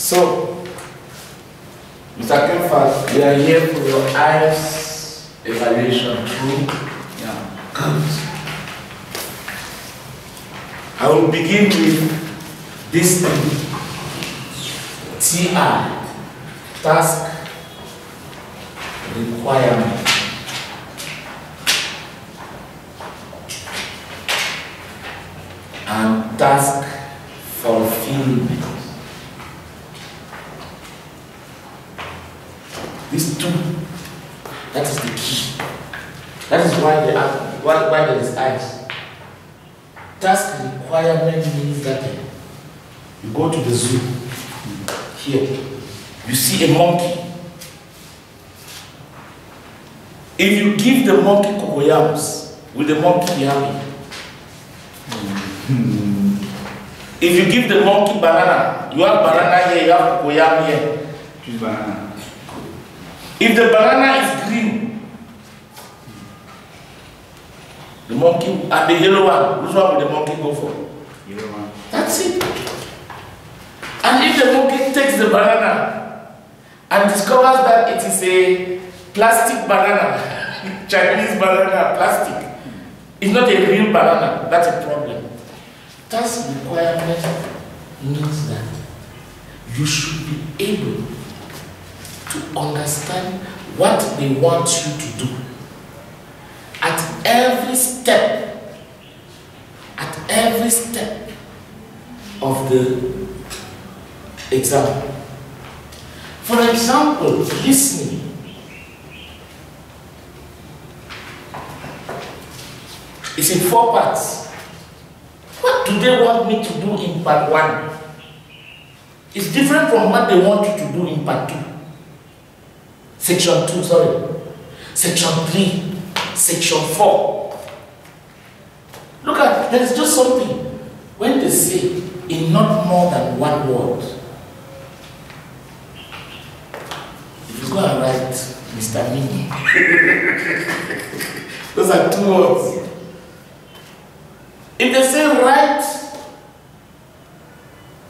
So, Mr. Kemfat, we are here for your IELTS evaluation. True? Yeah. Good. I will begin with this thing. TI, task requirement. And task fulfillment. These two, that is the key. That is why they are, why there is IELTS. Task requirement means that you go to the zoo. Here, you see a monkey. If you give the monkey cocoyams, will the monkey be happy? If you give the monkey banana, you have banana here, you have cocoyam here. Choose banana. If the banana is green, the monkey, and the yellow one, which one will the monkey go for? Yellow one. That's it. And if the monkey takes the banana and discovers that it is a plastic banana, Chinese banana, plastic, it's not a real banana, that's a problem. Task requirement means that you should be able to understand what they want you to do. At every step of the exam. For example, listening. It's in 4 parts. What do they want me to do in part 1? It's different from what they want you to do in part 2. Section 2, sorry. Section 3. Section 4. Look at, there's just something. When they say, in not more than 1 word, if you go and write Mr. Mini, those are 2 words. If they say write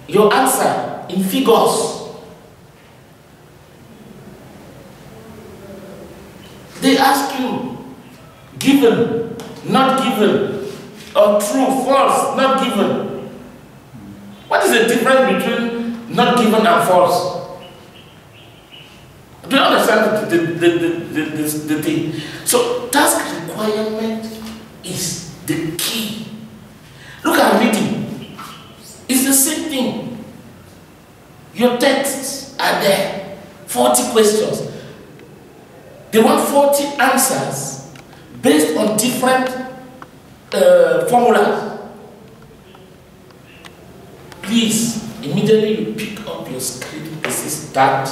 your answer in figures, they ask you given, not given, or true, false, not given. What is the difference between not given and false? Do you understand the thing? So task requirement is the key. Look at reading. It's the same thing. Your texts are there. 40 questions. They want 40 answers based on different formulas. Please, immediately you pick up your script, this is start.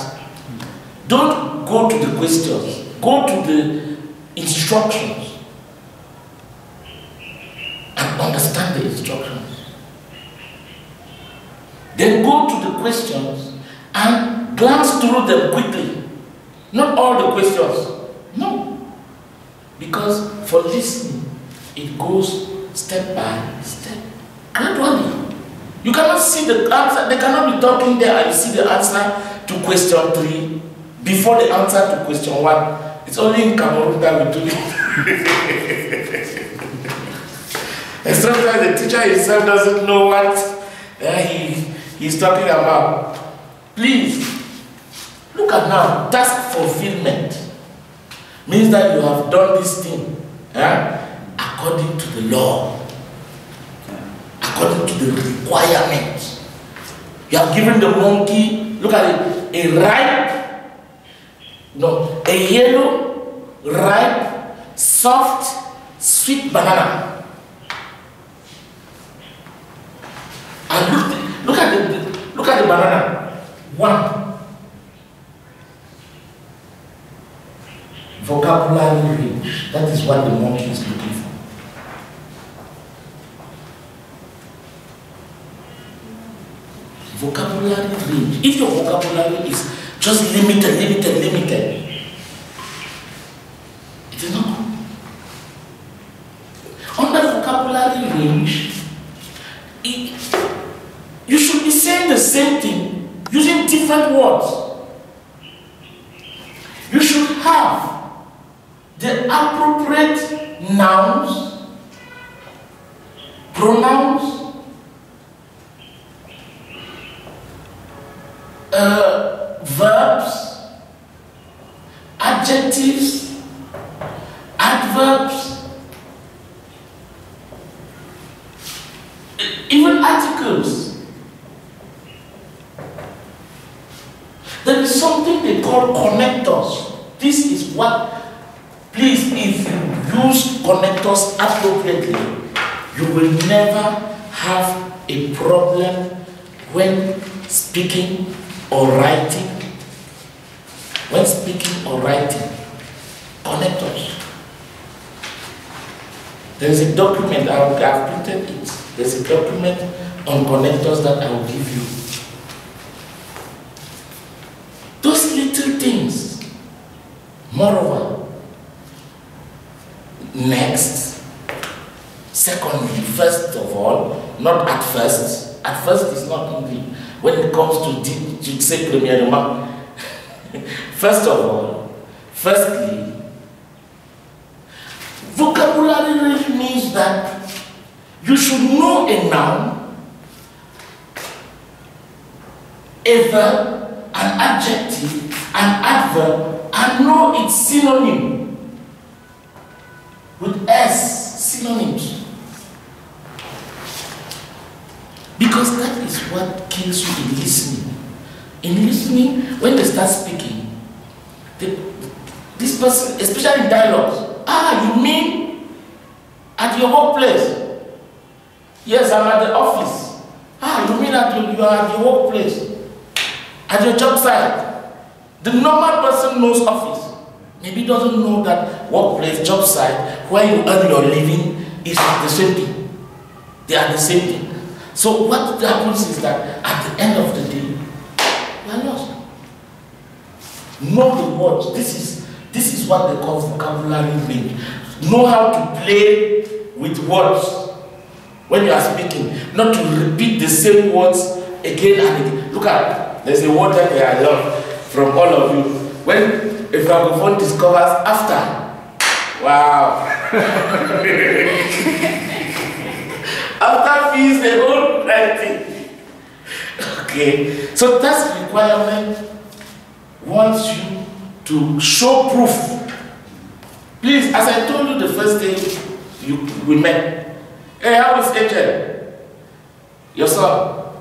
Don't go to the questions. Go to the instructions. And understand the instructions. Then go to the questions and glance through them quickly. Not all the questions. No. Because for listening, it goes step by step, gradually. You cannot see the answer. They cannot be talking there and you see the answer to question 3 before the answer to question 1. It's only in Cameroon that we do it. And sometimes the teacher himself doesn't know what he's talking about. Please, look at now, task fulfillment means that you have done this thing according to the law, according to the requirement. You have given the monkey, look at it, a yellow, ripe, soft, sweet banana. And look at the banana. 1. Vocabulary range. That is what the monkey is looking for. Vocabulary range. If your vocabulary is just limited, it is not. Under vocabulary range, you should be saying the same thing using different words. You should have the appropriate nouns, pronouns, verbs, adjectives, adverbs, even articles. There is something they call connectors. This is what, please, if you use connectors appropriately, you will never have a problem when speaking or writing. When speaking or writing, connectors. There's a document, I've printed it. There's a document on connectors that I will give you. Those little things. Moreover, next, secondly, first of all, not at first. At first is not English. When it comes to say premièrement, first of all, firstly, vocabulary really means that you should know a noun, a verb, an adjective, an adverb, and know its synonym with S, synonyms. Because that is what kills you in listening. In listening, when they start speaking, this person, especially in dialogues, you mean at your workplace? Yes, I'm at the office. You mean you are at your workplace? At your job site? The normal person knows office. Maybe doesn't know that workplace, job site, where you earn your living is the same thing. They are the same thing. So what happens is that at the end of the day, you are lost. Know the words. This is what they call vocabulary range. Know how to play with words when you are speaking, not to repeat the same words again and again. Look at, there's a word that I love from all of you. When a francophone discovers after, wow. After means the whole writing. Okay, so that's requirement wants you to show proof. Please, as I told you the first day we met, hey, how is Angel? Your son?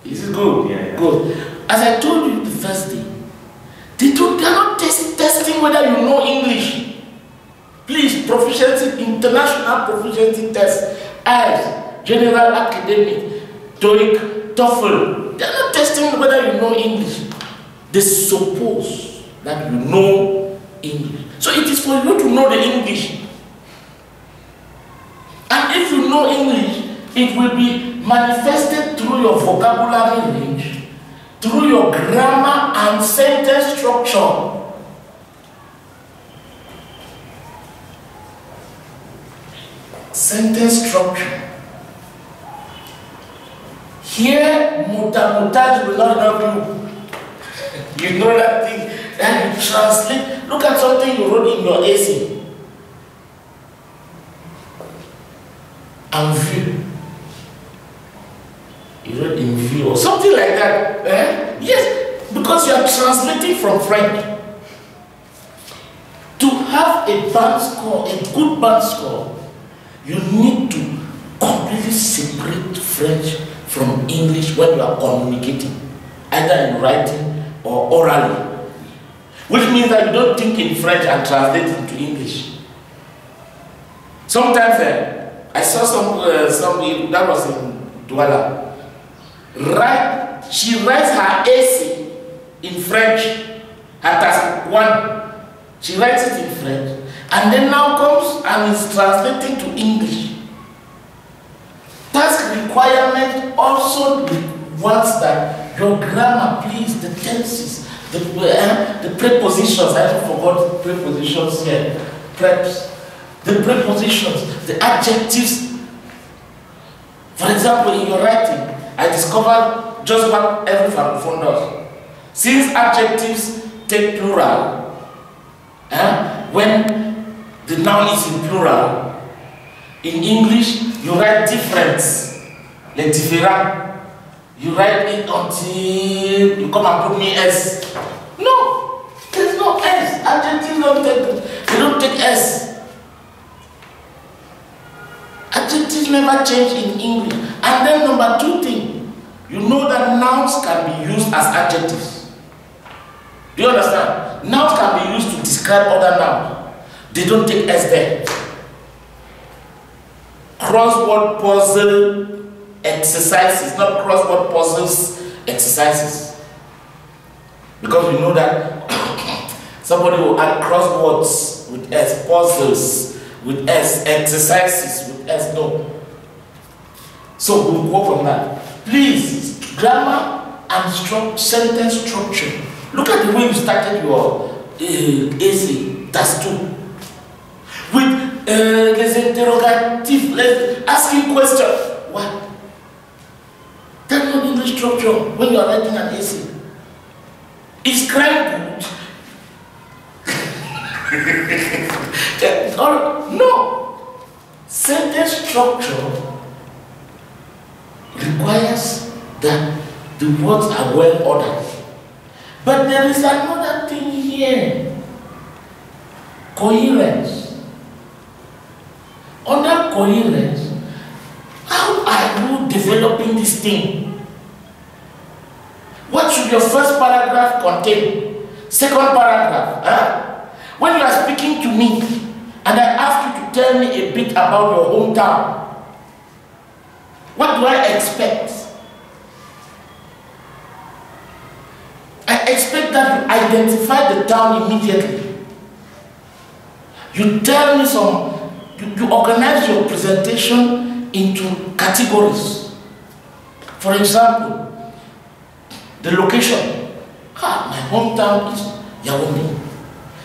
Is it good? Yeah. Good. As I told you the first day, they're not testing whether you know English. Please, proficiency, international proficiency test, IELTS, general academic, TOEIC, TOEFL. They're not testing whether you know English. They suppose that you know English. So it is for you to know the English. And if you know English, it will be manifested through your vocabulary range, through your grammar and sentence structure. Sentence structure. Here, mutaj will not help you. You know that thing, and you translate. Look at something you wrote in your essay. En vue. You wrote in view or something like that. Yes, because you are translating from French. To have a band score, a good band score, you need to completely separate French from English when you are communicating, either in writing or orally. Which means that you don't think in French and translate it into English. Sometimes I saw somebody that was in Douala. She writes her essay in French, her task 1. She writes it in French, and then now comes and is translating to English. Task requirement also wants that your grammar, please, the tenses, the prepositions, I haven't forgot the prepositions here, preps, the prepositions, the adjectives. For example, in your writing, I discovered just what every francophone does. Since adjectives take plural, when the noun is in plural, in English you write difference, le différent. You write it until you come and put me S. No, there's no S. Adjectives don't take S. Adjectives never change in English. And then number two thing, you know that nouns can be used as adjectives. Do you understand? Nouns can be used to describe other nouns. They don't take S there. Crossword puzzle exercises, not crossword puzzles exercises. Because we know that somebody will add crosswords with S, puzzles with S, exercises with S. No. So we'll go from that. Please, grammar and sentence structure. Look at the way you started your essay. That's two. With les interrogatives, asking questions. What? That's not English structure when you are writing an essay. Is crime good? No. Sentence structure requires that the words are well ordered. But there is another thing here. Coherence. Under coherence, how are you developing this thing? What should your first paragraph contain? Second paragraph? When you are speaking to me and I ask you to tell me a bit about your hometown, what do I expect? I expect that you identify the town immediately. You tell me you organize your presentation into categories. For example, the location. My hometown is Yaoundé.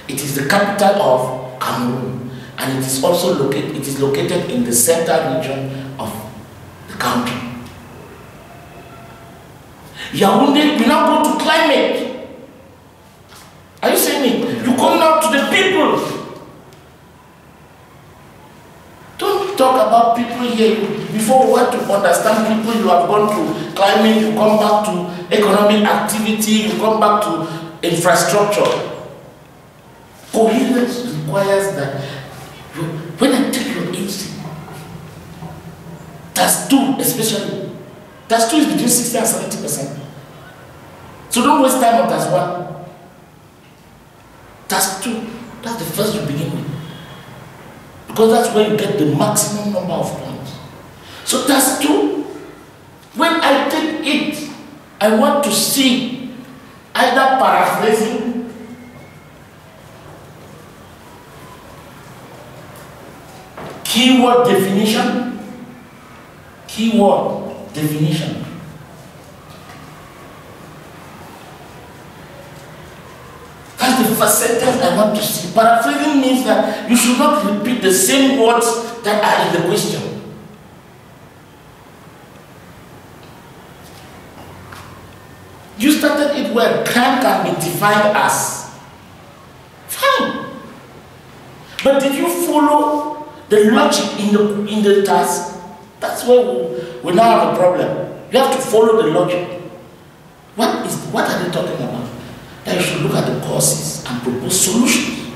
It is the capital of Cameroon, and it is also located in the central region of the country. Yaoundé, you now go to climate. Are you saying it? You come now to the people. Don't talk about people here. Before we want to understand people, you have gone to climate, you come back to economic activity, you come back to infrastructure. Coherence requires that when I take your AC, that's two especially. That's two is between 60 and 70%. So don't waste time on that's one. That's two. That's the first you begin with. Because that's where you get the maximum number of points. So that's two. When I take it, I want to see either paraphrasing, keyword definition. That's the first sentence I want to see. Paraphrasing means that you should not repeat the same words that are in the question. You started it where crime can be defined as. Fine. But did you follow the logic in the task? That's where we now have a problem. You have to follow the logic. What are they talking about? That you should look at the causes and propose solutions.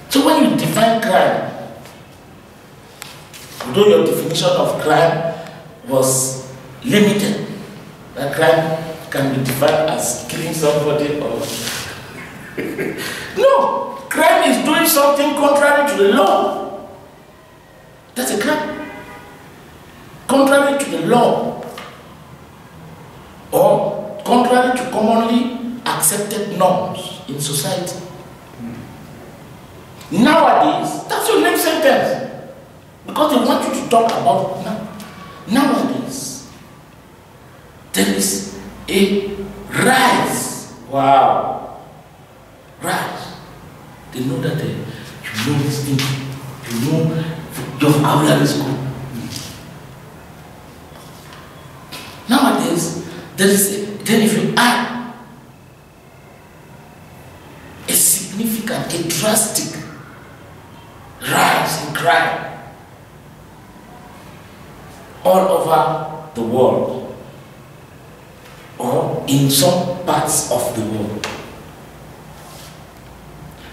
So when you define crime, although your definition of crime was limited, that crime can be defined as killing somebody or no, crime is doing something contrary to the law. That's a crime. Contrary to the law or contrary to commonly accepted norms in society. Nowadays, that's your next sentence. Because they want you to talk about nowadays. There is a rise. Wow. Rise. They know that you know this thing. You know your vocabulary is good. then if you add a significant, a drastic rise in crime all over the world, or in some parts of the world.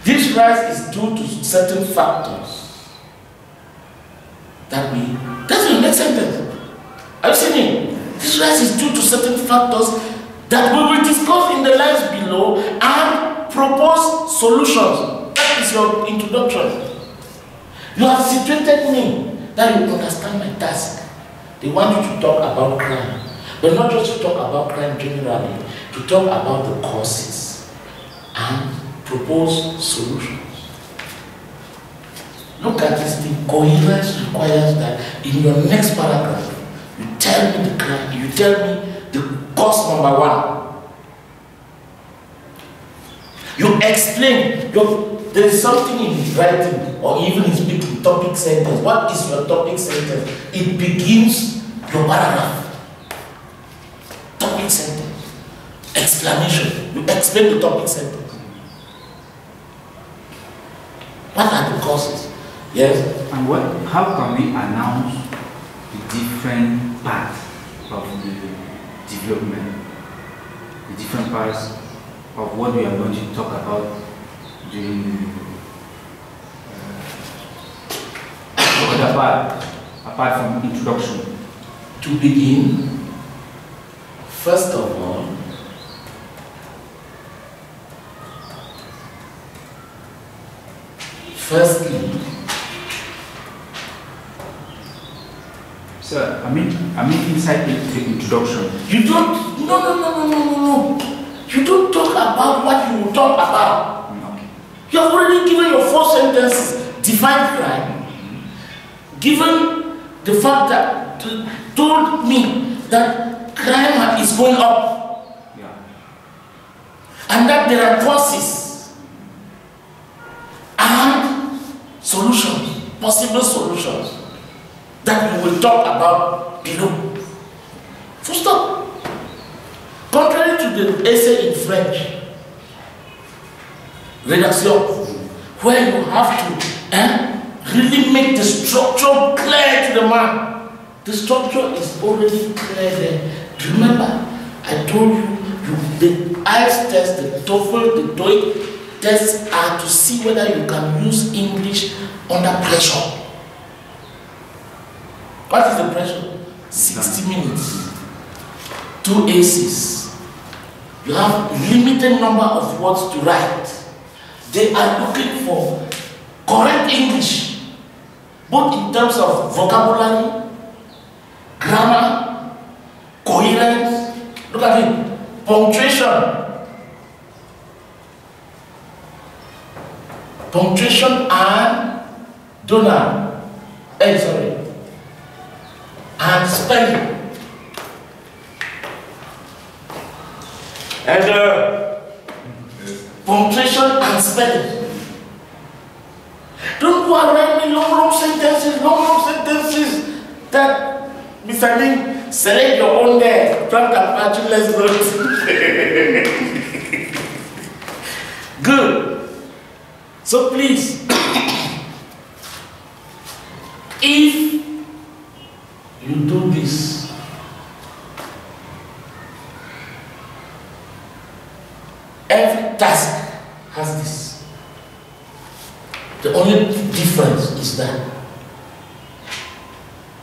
This rise is due to certain factors that that's the next sentence. Are you seeing it? This rise is due to certain factors that we will discuss in the lines below and propose solutions. That is your introduction. You have situated me that you understand my task. They want you to talk about crime, but not just to talk about crime generally, to talk about the causes and propose solutions. Look at this thing. Coherence requires that in your next paragraph, you tell me the crime, you tell me the cause number one. You explain. There is something in writing or even in speaking, topic sentence. What is your topic sentence? It begins your paragraph. Topic sentence. Explanation. You explain the topic sentence. What are the causes? Yes? And how can we announce the different parts of the development? The different parts of what we are going to talk about during the other part, apart from introduction. To begin, first of all, firstly, sir, I mean inside the introduction. You don't, no. You don't talk about what you will talk about. Okay. You have already given your 4 sentences, define crime, given the fact that, told me that crime is going up. Yeah. And that there are causes and solutions, possible solutions that we will talk about below. Full stop. Contrary to the essay in French, rédaction, where you have to really make the structure clear to the man. The structure is already clear there. Remember, I told you, the IELTS test, the TOEFL, the TOEIC tests are to see whether you can use English under pressure. What is the pressure? 60 minutes. 2 aces. You have a limited number of words to write. They are looking for correct English, both in terms of vocabulary, grammar, coherence. Look at it. Punctuation. Punctuation and and spelling. And punctuation and spelling. Don't go around me long sentences that Mr. Ling, select your own there. Frank and Patrick, let's go. Good. So please, if you do this, every task has this. The only difference is that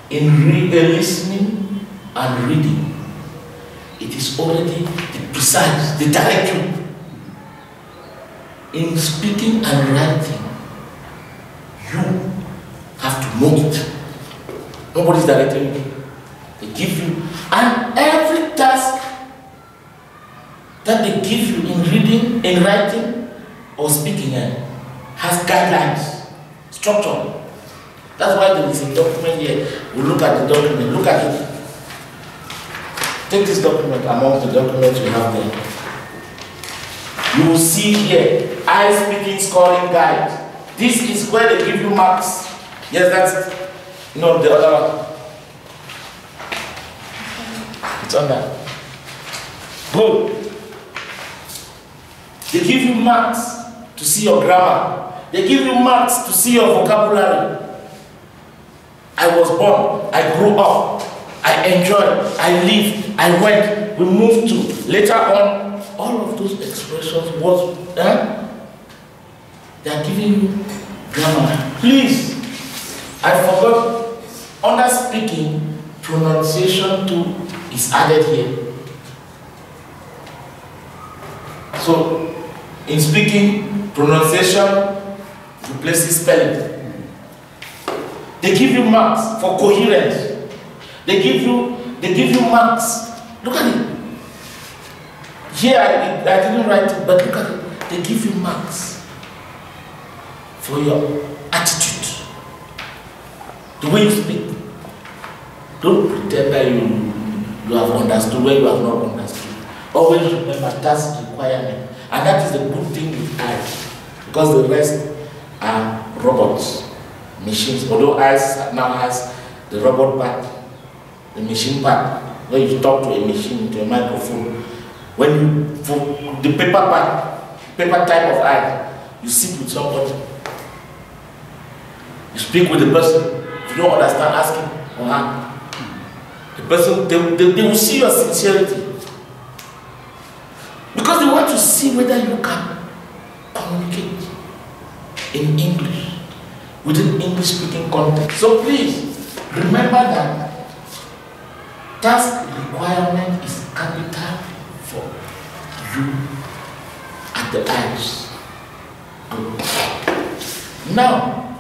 in listening and reading, it is already the precise, the direction. In speaking and writing, you have to know it. Nobody's directing you. They give you, and every task that they give you in reading, in writing, or speaking has guidelines, structure. That's why there is a document here. We look at the document, look at it. Take this document amongst the documents we have there. You will see here, I speaking scoring guide. This is where they give you marks. Yes, that's it. No, the other one. It's on that. Good. They give you marks to see your grammar. They give you marks to see your vocabulary. I was born, I grew up, I enjoyed, I lived, I went, we moved to. Later on, all of those expressions was, they are giving you grammar. Please, I forgot, under speaking, pronunciation too is added here. So, in speaking, pronunciation replaces spelling. They give you marks for coherence. They give you marks. Look at it. Here I didn't write it, but look at it. They give you marks for your attitude, the way you speak. Don't pretend that you have understood where you have not understood. Always remember that's requirement, and that is the good thing with eyes, because the rest are robots, machines. Although eyes now has the robot part, the machine part, where you talk to a machine, to a microphone. When you, for the paper part, paper type of eye, you sit with somebody, you speak with the person. If you don't understand, ask him or her. The person, they will see your sincerity, because they want to see whether you can communicate in English within English-speaking context. So please remember that task requirement is capital for you at the edge. Now,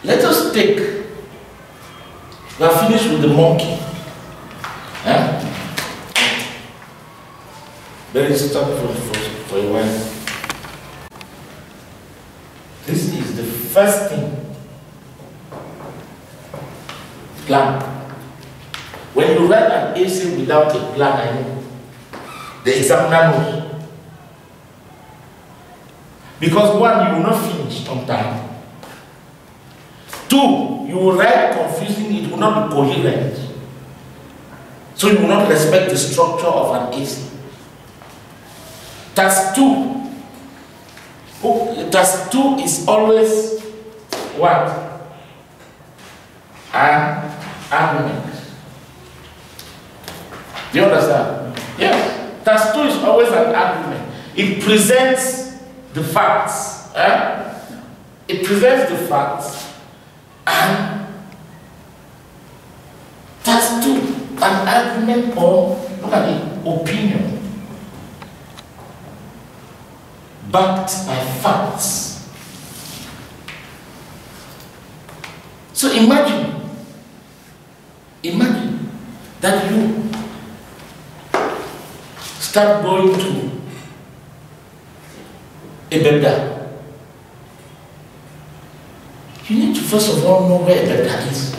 let us take. We are finished with the monkey. Let us stop for a while. This is the first thing. Plan. When you write an essay without a plan, I know the examiner knows. Because one, you will not finish on time. Two, you will write confusing, it will not be coherent. So you will not respect the structure of an essay. Task two. Task two is always what? An argument. Do you understand? Yes. Task two is always an argument. It presents the facts. It presents the facts. And task two, an argument or, look at it, opinion, backed by facts. So imagine that you start going to a beggar. You need to first of all know where a beggar is.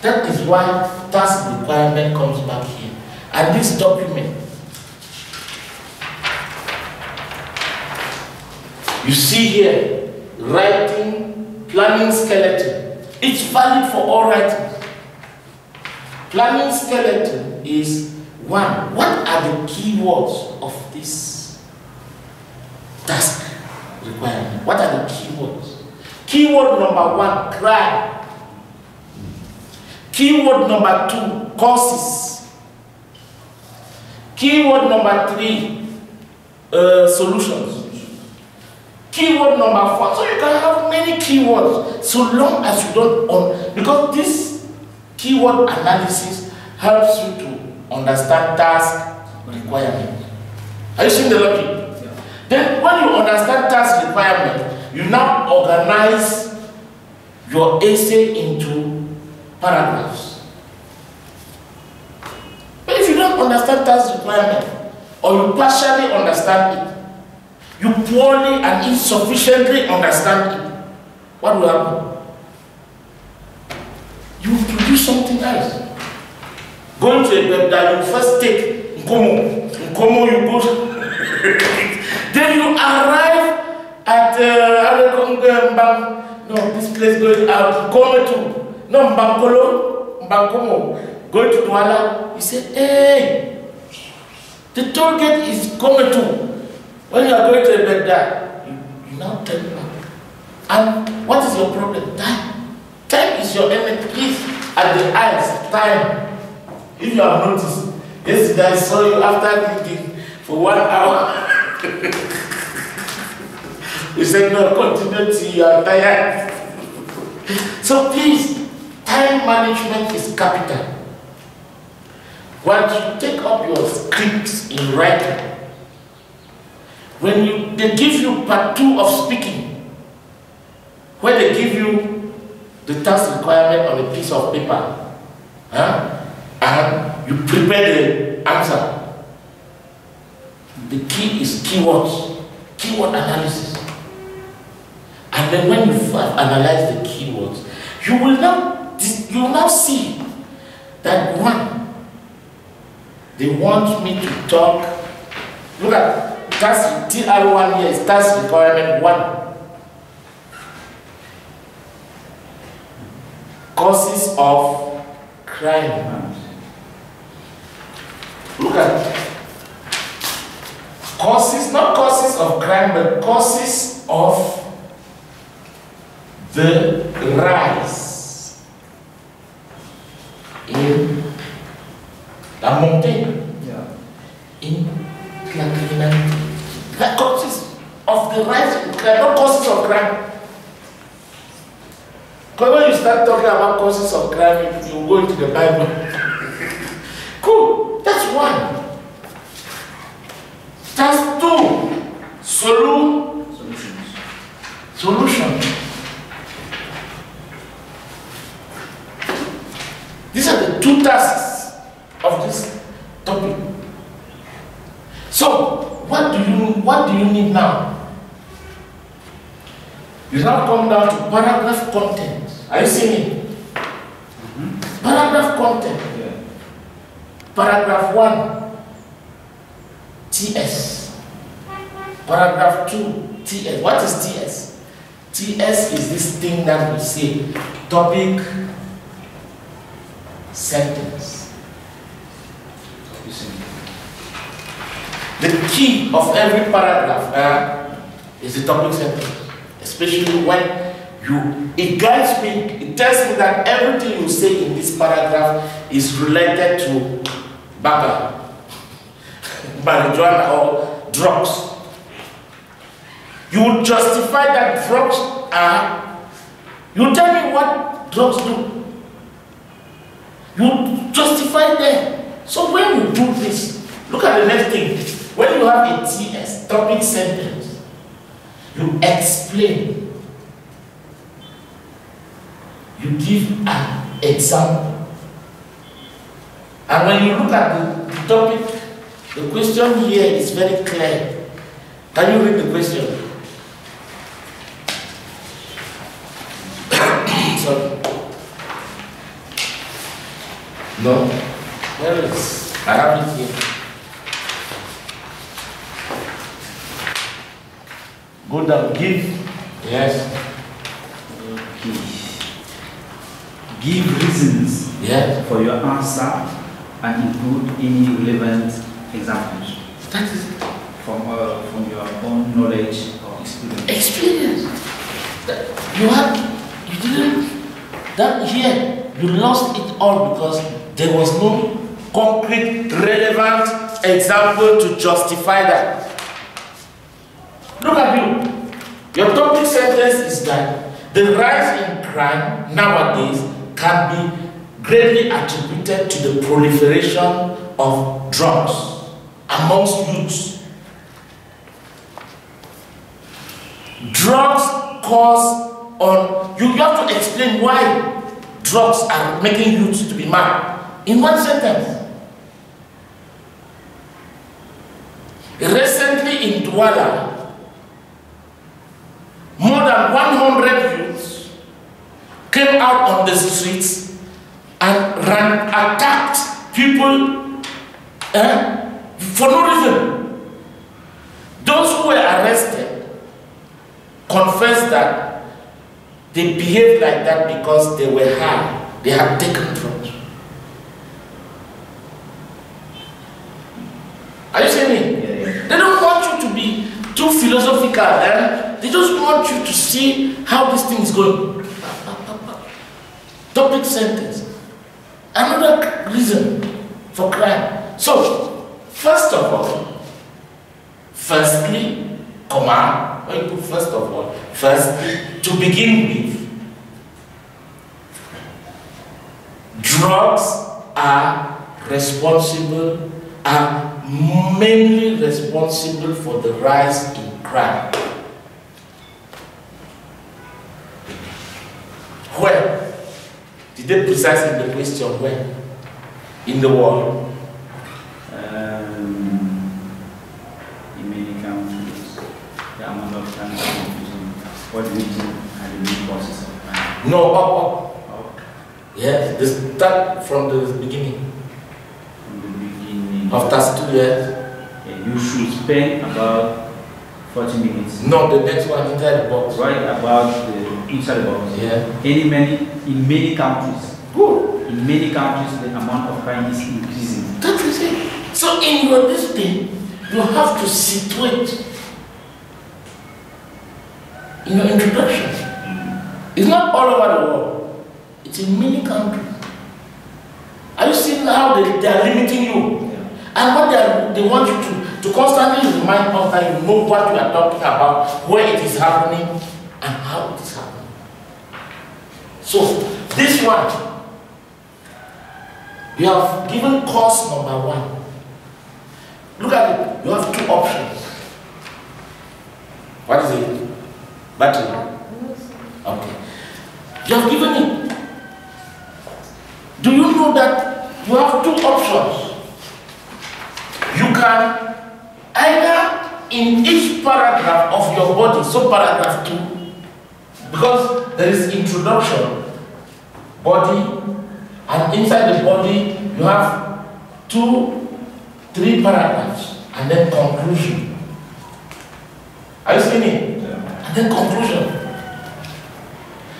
That is why task requirement comes back here. And this document, you see here, writing, planning skeleton. It's valid for all writings. Planning skeleton is one. What are the keywords of this task requirement? What are the keywords? Keyword number one, crime. Keyword number two, causes. Keyword number three, solutions. Keyword number four. So you can have many keywords so long as you don't because this keyword analysis helps you to understand task requirement. Are you seeing the logic? Yeah. Then when you understand task requirement, you now organize your essay into paragraphs. But if you don't understand task requirement, or you partially understand it, you poorly and insufficiently understand it, what will happen? You will produce something else. Going to a web that you first take Nkomo, you go then you arrive at no, this place going out, Nkomo to no Mbankolo, going to Douala, you say, hey, the toll gate is coming to. When you are going to Baghdad, you now turn back. And what is your problem? Time. Time is your enemy. Please, at the eyes, time. If you have noticed, yesterday I saw you after reading for 1 hour. You said, no, continue till you are tired. So please, time management is capital. Once you take up your scripts in writing, when they give you part 2 of speaking, where they give you the task requirement on a piece of paper, and you prepare the answer, the key is keywords, keyword analysis. And then when you have analyzed the keywords, you will now see that one, they want me to talk. Look at task TR1 here is task requirement 1. Causes of crime. Look at causes, not causes of crime, but causes of the rise in la montée in criminality. The causes of the rise in crime, not causes of crime. Because when you start talking about causes of crime, you go into the Bible. Cool, that's one. Task 2, solution. These are the 2 tasks of this topic. So, what do you need now? You now come down to paragraph content. Are you seeing it? Paragraph content. Yeah. Paragraph 1, TS. Paragraph 2, TS. What is TS? TS is this thing that we say, topic, sentence. The key of every paragraph is the topic sentence. Especially when it guides me, it tells me that everything you say in this paragraph is related to baba, marijuana or drugs. You will justify that drugs are, you tell me what drugs do. You justify them. So when you do this, look at the next thing. When you have a TS, topic sentence, you explain. You give an example. And when you look at the topic, the question here is very clear. Can you read the question? Sorry. No? Where is? I have it here. Go down. Give. Yes. Give reasons for your answer and include any relevant examples. That is it. From your own knowledge or experience. Experience. You didn't. That here, you lost it all because there was no concrete, relevant example to justify that. Look at you. Your topic sentence is that the rise in crime nowadays can be greatly attributed to the proliferation of drugs amongst youths. Drugs cause you have to explain why drugs are making youths to be mad in one sentence. Recently in Douala, more than 100 youths came out on the streets and attacked people for no reason. Those who were arrested confessed that they behaved like that because they were high. They had taken drugs. too philosophical, and they just want you to see how this thing is going. Topic sentence. Another reason for crime. So, first of all, firstly, comma, when you put first of all, firstly, to begin with, drugs are responsible, are mainly responsible for the rise in crime. Where? Did they precise in the question where? In the world? In many countries, the amount of crime is what region and the main causes of crime? No, up. Yes, they start from the beginning. From the beginning. After 2 years. Yeah, you should spend about 40 minutes. No, the next one inside the box. Right about the inside the box. Yeah. In many countries. Good. In many countries, the amount of crime is increasing. That is it. So in your listing, you have to situate in your introduction. It's not all over the world. It's in many countries. Are you seeing how they are limiting you? Yeah. And what they want you to constantly remind us that you know what you are talking about, where it is happening, and how it is happening. So, this one, you have given course number 1. Look at it. You have 2 options. What is it? Battery. Okay. You have given it. Do you know that you have 2 options? You can either in each paragraph of your body, so paragraph 2, because there is introduction, body, and inside the body you have 2, 3 paragraphs, and then conclusion. Are you seeing it? Yeah. And then conclusion.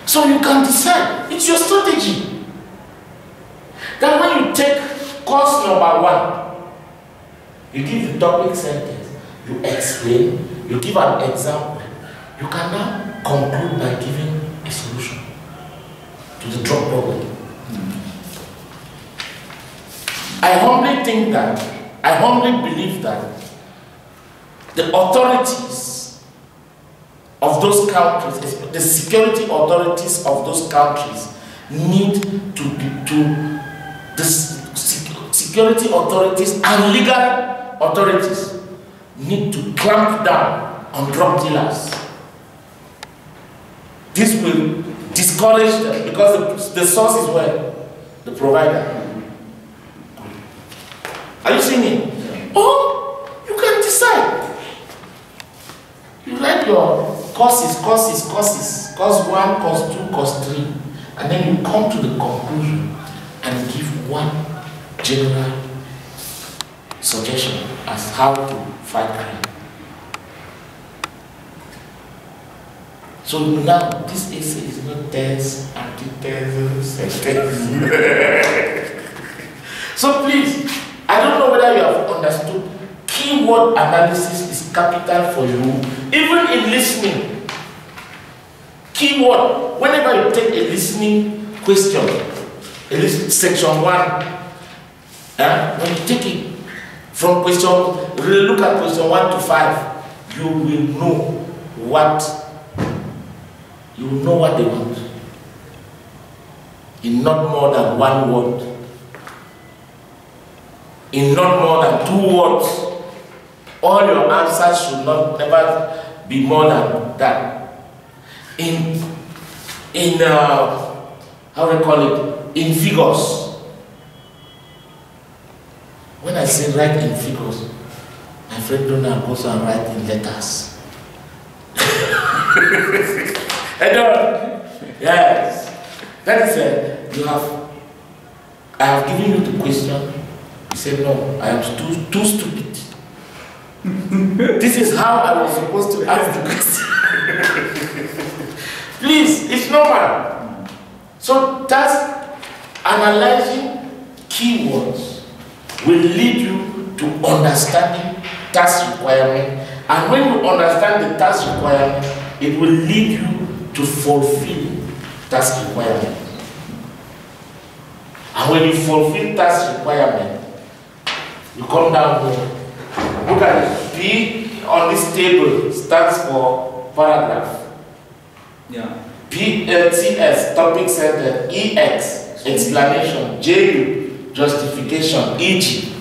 So you can decide. It's your strategy. Then when you take course number 1, you give the topic sentence, you explain, you give an example, you can now conclude by giving a solution to the drug problem. I humbly believe that the authorities of those countries, the security authorities of those countries need the security authorities and legal authorities need to clamp down on drug dealers. This will discourage them because the source is where? The provider. Are you seeing it? Or you can decide. You write your courses, course 1, course 2, course 3, and then you come to the conclusion and give one general suggestion as how to fight crime. So now this essay is not test, antithese, sentence. So please, I don't know whether you have understood. Keyword analysis is capital for you, even in listening. Keyword, whenever you take a listening question, section 1, when you take it from question, really look at question 1 to 5, you will know what they want. In not more than 1 word. In not more than 2 words. All your answers should never be more than that. In how do you call it? In figures. When I say write in figures, my friend Donald goes and write in letters. Yes. That is it. I have given you the question. You said no, I am too stupid. This is how I was supposed to ask the question. Please, it's normal. So that's analyzing keywords will lead you to understanding task requirement And when you understand the task requirement, it will lead you to fulfill task requirement. And when you fulfill task requirement, you come down here. Look at it. P on this table stands for paragraph. Yeah. PLTS, topic sentence. EX, explanation. JU, justification. EG,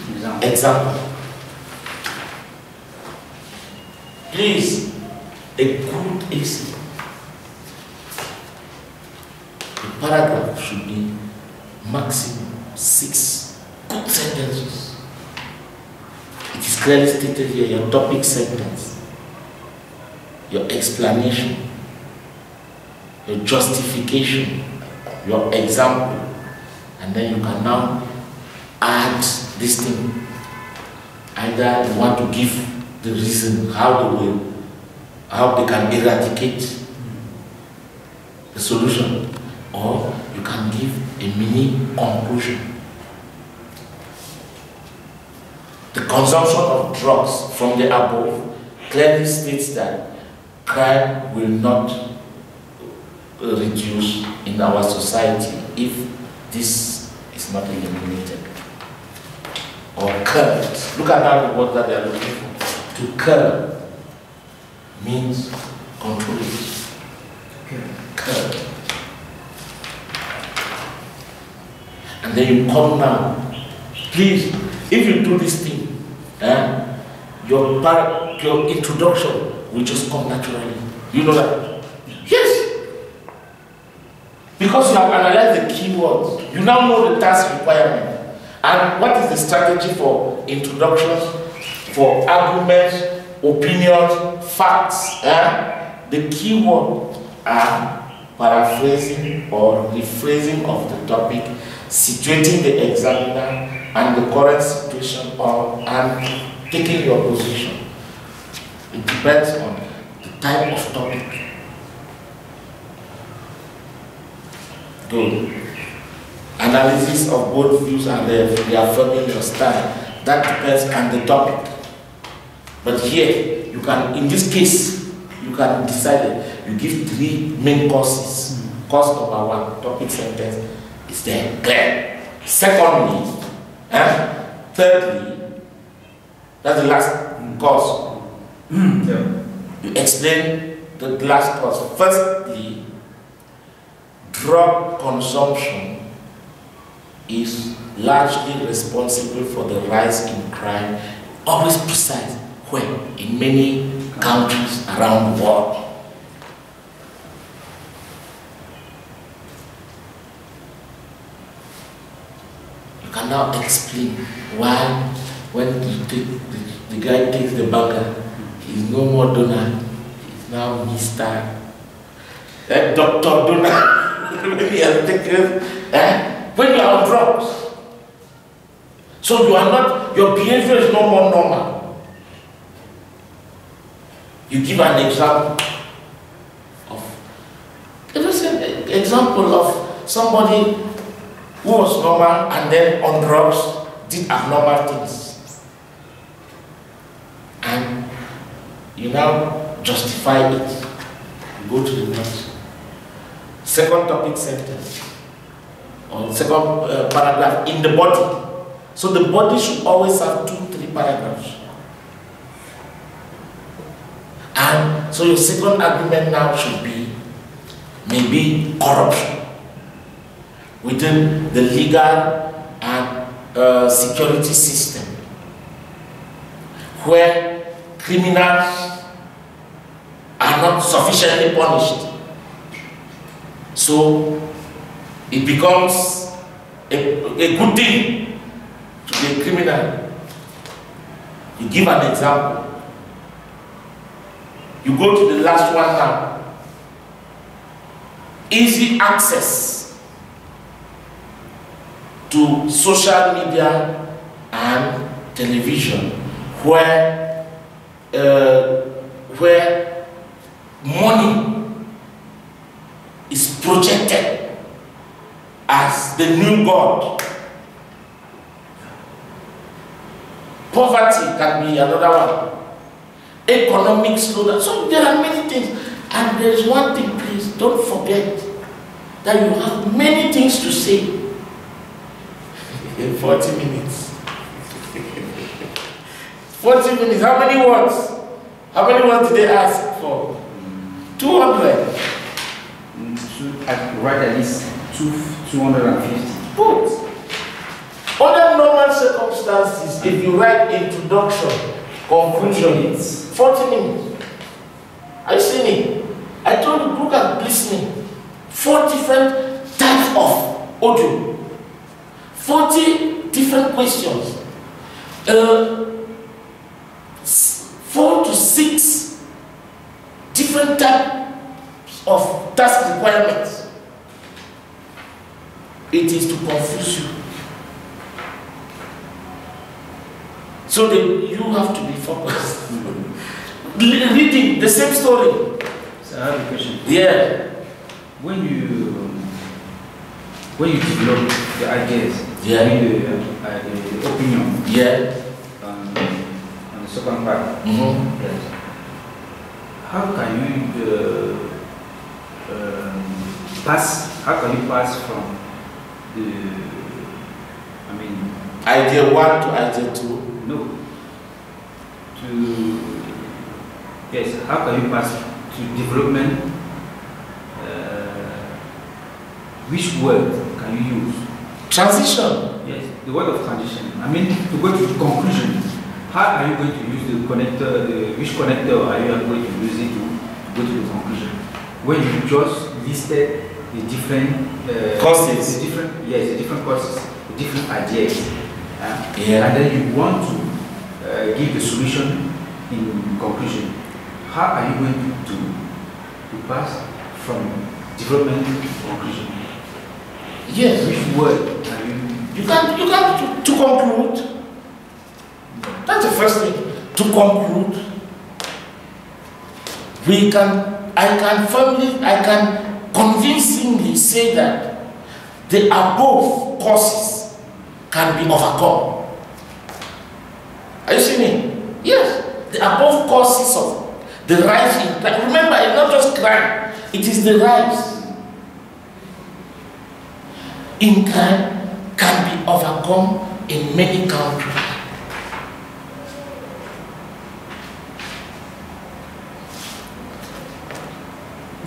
example. Please, a good essay. A paragraph should be maximum 6 good sentences. It is clearly stated here, your topic sentence, your explanation, your justification, your example, and then you can now add this thing. Either you want to give the reason how they can eradicate the solution, or you can give a mini conclusion. The consumption of drugs from the above clearly states that crime will not reduce in our society if this is not eliminated or curbed. Look at now the word that they are looking for. To curb means control it. Curb. And then you come now. Please, if you do this thing, your introduction will just come naturally. You know that? Yes. Because you have analyzed the keywords, you now know the task requirement. And what is the strategy for introductions, for arguments, opinions, facts? The keywords are paraphrasing or rephrasing of the topic, situating the examiner and the current situation, and taking your position. It depends on the type of topic. Good. Analysis of both views and reaffirming your stand. That depends on the topic. But here, you can, in this case, you can decide it. You give 3 main courses. Course number 1, topic sentence, is there, clear. Secondly, thirdly, that's the last course. You explain the last course. Firstly, drug consumption is largely responsible for the rise in crime, always precise, when in many countries around the world. You can now explain why when the guy takes the burger, he's no more Donald, he's now Mr. Dr. Donald. When you are on drugs, so you are not, your behavior is no more normal. You give an example of somebody who was normal and then on drugs did abnormal things, and you now justify it. You go to the next. Second topic sentence, or second paragraph in the body. So the body should always have 2-3 paragraphs. And so your second argument now should be maybe corruption within the legal and security system, where criminals are not sufficiently punished. So it becomes a good thing to be a criminal. You give an example. You go to the last one now. Easy access to social media and television, where money is projected as the new God. Poverty can be another one. economic slowdown. So there are many things. And there's one thing, please, don't forget that you have many things to say in 40 minutes. 40 minutes, how many words? How many words did they ask for? 200. I write at least 250. Good. Under normal circumstances, if you write introduction, conclusion, 40 minutes. Are you seeing it? I told you, look at listening. 4 different types of audio. 40 different questions. 4 to 6 different types of task requirements. It is to confuse you. So that you have to be focused. Reading the same story. So I have a question. Yeah. When you develop the ideas, yeah, the opinion, yeah, on the second part, yes. How can you pass? How can you pass from the idea 1 to idea 2? No. Yes. How can you pass to development? Which word can you use? Transition. Yes, the word of transition. To go to the conclusion. How are you going to use the connector? Which connector are you going to use it to go to the conclusion? When you just listed the different courses, the different courses, the different ideas, yeah, and then you want to give the solution in conclusion. How are you going to do to pass from development to conclusion? Yes. Which word are you? You can't to conclude. That's the first thing. To conclude, I can convincingly say that the above causes can be overcome. Are you seeing it? Yes. The above causes of the rise in crime. Remember, it's not just crime, it is the rise in crime can be overcome in many countries.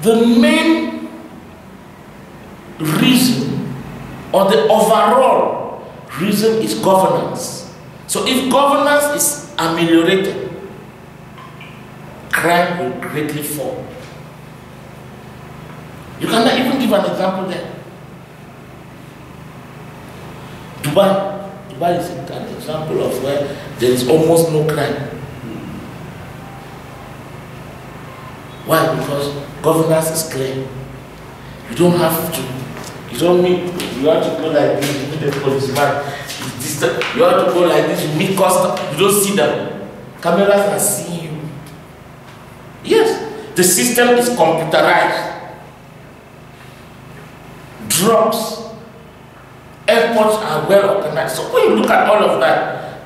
The main reason or the overall reason is governance. So if governance is ameliorated, crime will greatly fall. You cannot even give an example there. Dubai is an example of where there is almost no crime. Why? Because governance is clear. You don't have to, you don't need, you have to go like this, you meet a policeman, you have to go like this, you meet custom, you don't see them. Cameras are seeing you. Yes, the system is computerized. Drugs, airports are well organized. So when you look at all of that,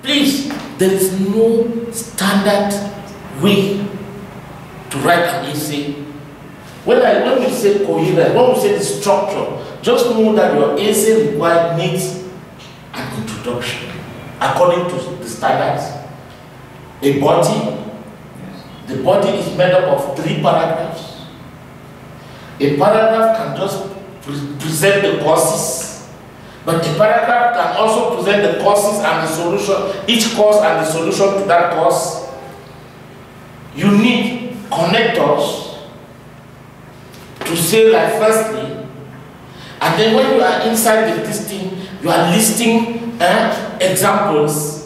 please, there is no standard way to write an essay. When we say coherent, when we say the structure, just know that your essay needs an introduction according to the standards. A body, the body is made up of 3 paragraphs. A paragraph can just present the causes, but a paragraph can also present the causes and the solution, each cause and the solution to that cause. You need connectors to say, like, firstly, and then when you are inside the listing, you are listing examples.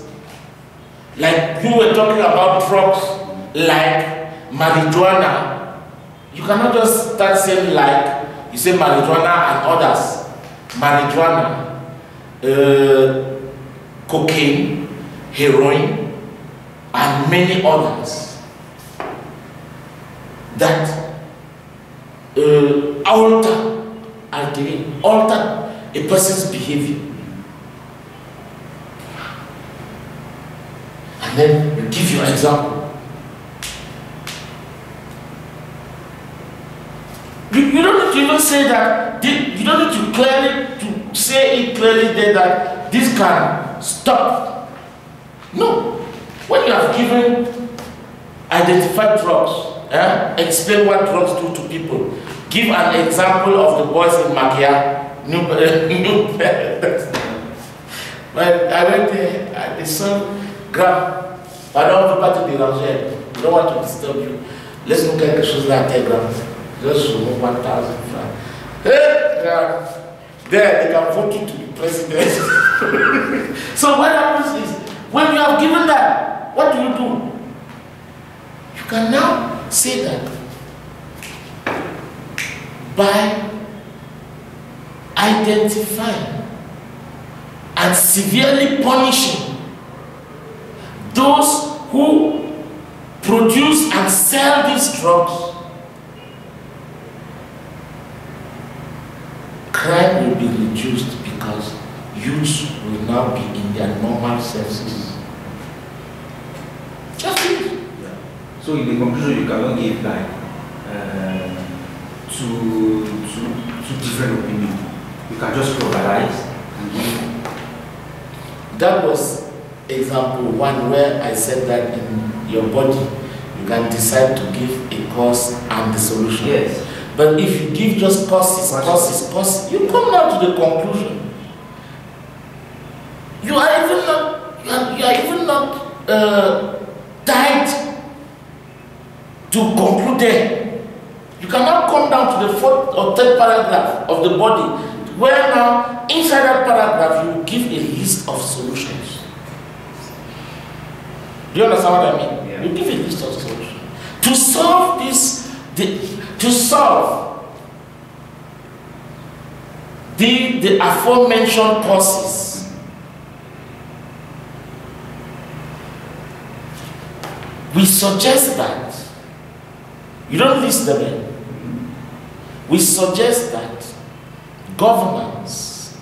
Like you were talking about drugs, like marijuana. You cannot just start saying like, you say marijuana and others. Marijuana, cocaine, heroin, and many others that alter a person's behavior. And then you give your example. say that, you don't need to say it clearly there that this can stop. No. When you have given identified drugs, explain what drugs do to people. Give an example of the boys in Makia, new When I went there, and the son grabbed, pardon, pas te déranger, we don't want to disturb you. Laisse-nous quelque chose là, tes grands. Just remove 1,000 francs. Hey, there, they can vote you to be president. So what happens is, when you have given that, what do? You can now say that by identifying and severely punishing those who produce and sell these drugs, crime will be reduced because youths will now be in their normal senses. Just it. Yeah. So in the conclusion, you cannot give like two different opinions. You can just pluralize and give. That was example one where I said that in your body you can decide to give a cause and the solution. Yes. But if you give just causes, you come down to the conclusion. You are even not tied to conclude there. You cannot come down to the fourth or third paragraph of the body, where now inside that paragraph you give a list of solutions. Do you understand what I mean? Yeah. You give a list of solutions to solve this. To solve the aforementioned causes, we suggest that you don't list them in. We suggest that governance,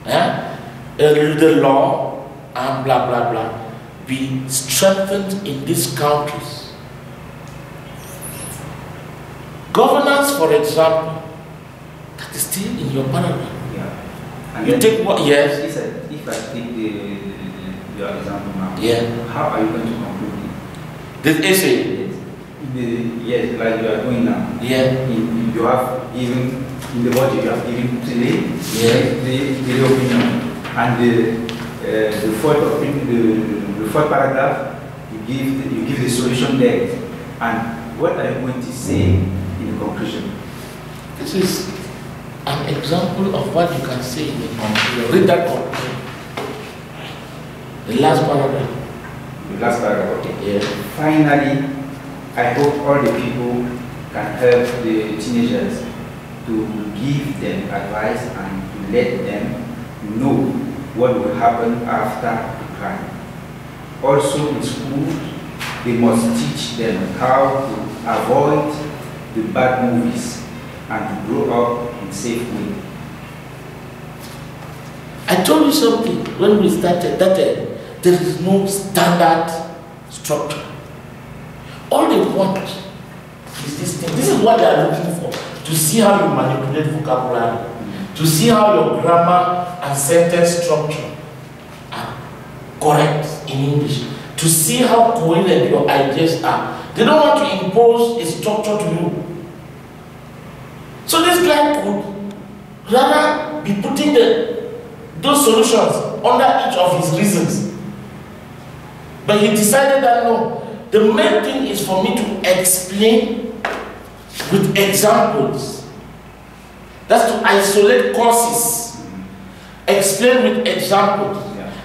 the law, and blah blah blah, be strengthened in these countries. Governance, for example, that is still in your paragraph. Yeah. And you take what? Yes. He said, if I take your example now, yeah. How are you going to conclude it? This essay? Yes, like you are doing now. Yeah. You have even in the body you have given today the opinion, and the fourth opinion, the fourth paragraph you give the solution there. And what are you going to say in the conclusion? This is an example of what you can say in the conclusion. Read that conclusion. The last paragraph. The last paragraph, okay. Yeah. Finally, I hope all the people can help the teenagers to give them advice and to let them know what will happen after the crime. Also in school, they must teach them how to avoid the bad movies and to grow up in a safe way. I told you something when we started that there is no standard structure. All they want is this thing. This is what they are looking for, to see how you manipulate vocabulary, to see how your grammar and sentence structure are correct in English, to see how coherent your ideas are. They don't want to impose a structure to you. So this guy could rather be putting those solutions under each of his reasons. But he decided that no, the main thing is for me to explain with examples. That's to isolate causes, explain with examples,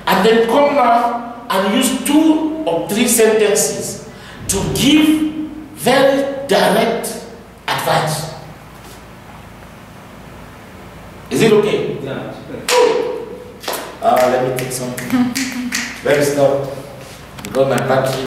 and then come now and use 2 or 3 sentences to give very direct advice. Is it okay? Yeah. Let me take something. Let me stop. Because my battery